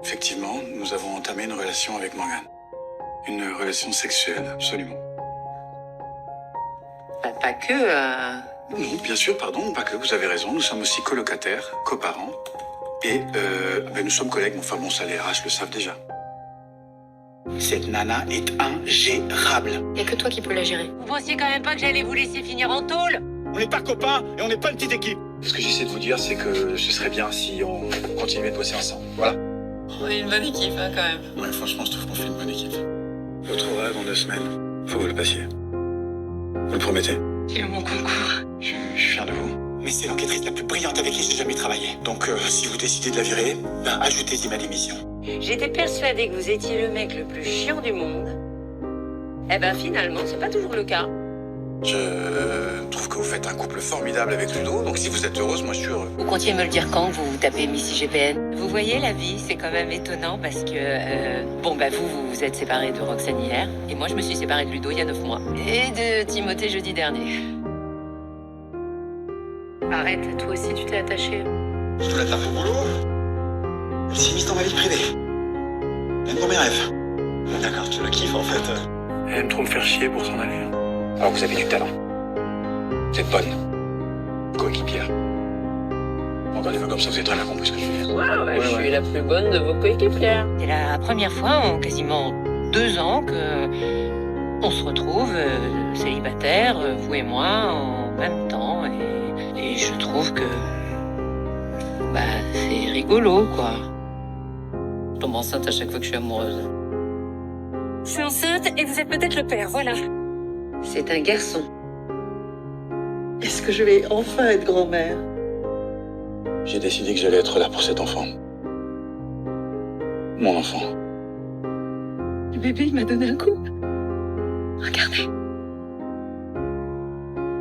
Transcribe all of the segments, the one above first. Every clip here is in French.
Effectivement, nous avons entamé une relation avec Morgane. Une relation sexuelle, absolument. Pas que. Non, bien sûr, pardon, pas que, vous avez raison. Nous sommes aussi colocataires, coparents. Et nous sommes collègues, mais enfin bon, ça les RH le savent déjà. Cette nana est ingérable. Y a que toi qui peux la gérer. Vous pensiez quand même pas que j'allais vous laisser finir en tôle? On n'est pas copains et on n'est pas une petite équipe. Ce que j'essaie de vous dire, c'est que ce serait bien si on continuait de bosser ensemble. Voilà. On est une bonne équipe, hein, quand même. Ouais, franchement, je trouve qu'on fait une bonne équipe. Je vous retrouverai dans 2 semaines. Faut que vous le passiez. Vous le promettez? J'ai eu mon concours. Je suis fier de vous. Mais c'est l'enquêtrice la plus brillante avec qui j'ai jamais travaillé. Donc, si vous décidez de la virer, ajoutez-y ma démission. J'étais persuadée que vous étiez le mec le plus chiant du monde. Eh ben finalement, c'est pas toujours le cas. Je trouve que vous faites un couple formidable avec Ludo. Donc, si vous êtes heureuse, moi, je suis heureux. Vous comptiez me le dire quand vous tapez Missy GPN? Vous voyez, la vie, c'est quand même étonnant parce que... vous êtes séparés de Roxane hier. Et moi, je me suis séparée de Ludo il y a 9 mois. Et de Timothée jeudi dernier. Arrête, toi aussi, tu t'es attaché. Je te la tape au boulot. Elle s'est mise dans ma vie privée. Même dans mes rêves. D'accord, tu la kiffes, en fait. Elle aime trop me faire chier pour s'en aller. Alors, vous avez du talent. Vous êtes bonne. Coéquipière. Regardez-moi comme ça, vous avez très bien compris ce que je veux dire. Ouais, je suis la plus bonne de vos coéquipières. C'est la première fois en quasiment 2 ans que on se retrouve célibataires, vous et moi, en même temps. Et je trouve que c'est rigolo, quoi. Je tombe enceinte à chaque fois que je suis amoureuse. Je suis enceinte et vous êtes peut-être le père, voilà. C'est un garçon. Est-ce que je vais enfin être grand-mère? J'ai décidé que j'allais être là pour cet enfant. Mon enfant. Le bébé, il m'a donné un coup. Regardez.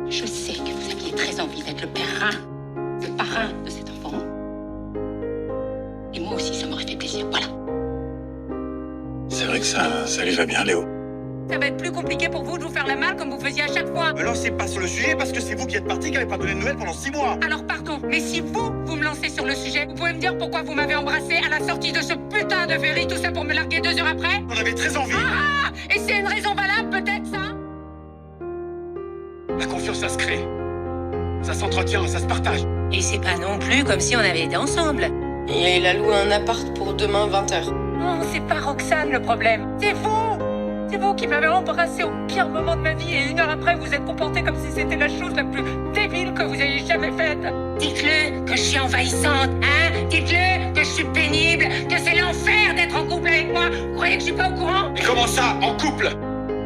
Je sais que vous aviez très envie d'être le parrain de cet enfant. Et moi aussi, ça m'aurait fait plaisir, voilà. C'est vrai que ça lui va bien, Léo. Ça va être plus compliqué pour vous de vous faire la malle comme vous faisiez à chaque fois. Me lancez pas sur le sujet parce que c'est vous qui êtes parti qui n'avez pas donné de nouvelles pendant 6 mois. Alors pardon, mais si vous me lancez sur le sujet, vous pouvez me dire pourquoi vous m'avez embrassé à la sortie de ce putain de ferry, tout ça pour me larguer 2 heures après? On avait très envie. Et c'est une raison valable peut-être ça? La confiance, ça se crée. Ça s'entretient, ça se partage. Et c'est pas non plus comme si on avait été ensemble. Et il a loué un appart pour demain 20h. Non, c'est pas Roxane le problème, c'est vous! C'est vous qui m'avez embrassé au pire moment de ma vie et 1 heure après vous êtes comporté comme si c'était la chose la plus débile que vous ayez jamais faite. Dites-le que je suis envahissante, hein? Dites-le que je suis pénible, que c'est l'enfer d'être en couple avec moi. Vous croyez que je suis pas au courant? Mais comment ça, en couple?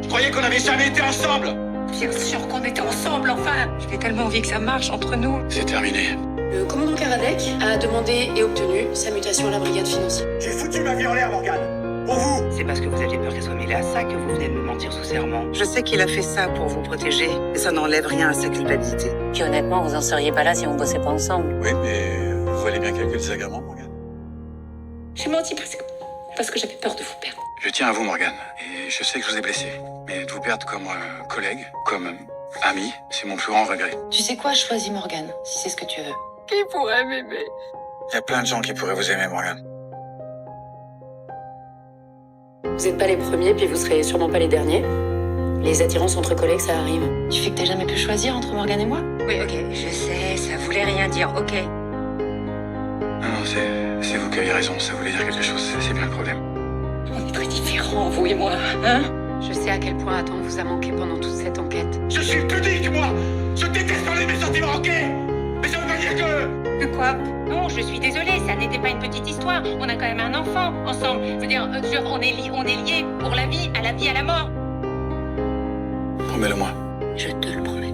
Je croyais qu'on n'avait jamais été ensemble. Bien sûr qu'on était ensemble, enfin. J'ai tellement envie que ça marche entre nous. C'est terminé. Le commandant Karadec a demandé et obtenu sa mutation à la brigade financière. J'ai foutu ma vie en l'air, Morgane. Pour vous. C'est parce que vous aviez peur qu'elle soit mêlée à ça que vous venez de me mentir sous serment. Je sais qu'il a fait ça pour vous protéger, mais ça n'enlève rien à sa culpabilité. Puis honnêtement, vous en seriez pas là si on bossait pas ensemble. Oui, mais vous voyez bien quelques désagréments, Morgane. J'ai menti parce que j'avais peur de vous perdre. Je tiens à vous, Morgane, et je sais que je vous ai blessé. Mais de vous perdre comme collègue, comme ami, c'est mon plus grand regret. Tu sais quoi, choisis Morgane, si c'est ce que tu veux. Qui pourrait m'aimer? Il y a plein de gens qui pourraient vous aimer, Morgane. Vous n'êtes pas les premiers, puis vous serez sûrement pas les derniers. Les attirances entre collègues, ça arrive. Tu fais que t'as jamais pu choisir entre Morgane et moi? Oui, ok, je sais, ça voulait rien dire, ok. Non, c'est vous qui avez raison, ça voulait dire quelque chose, c'est bien le problème. On est très différents, vous et moi, hein? Je sais à quel point Adam vous a manqué pendant toute cette enquête. Je suis pudique, moi. Je déteste parler de mes sentiments manqués. Mais ça veut pas dire que... Que quoi? Non, je suis désolée, ça n'était pas une petite histoire. On a quand même un enfant ensemble. Je veux dire, on est liés pour la vie à la mort. Promets-le-moi. Je te le promets.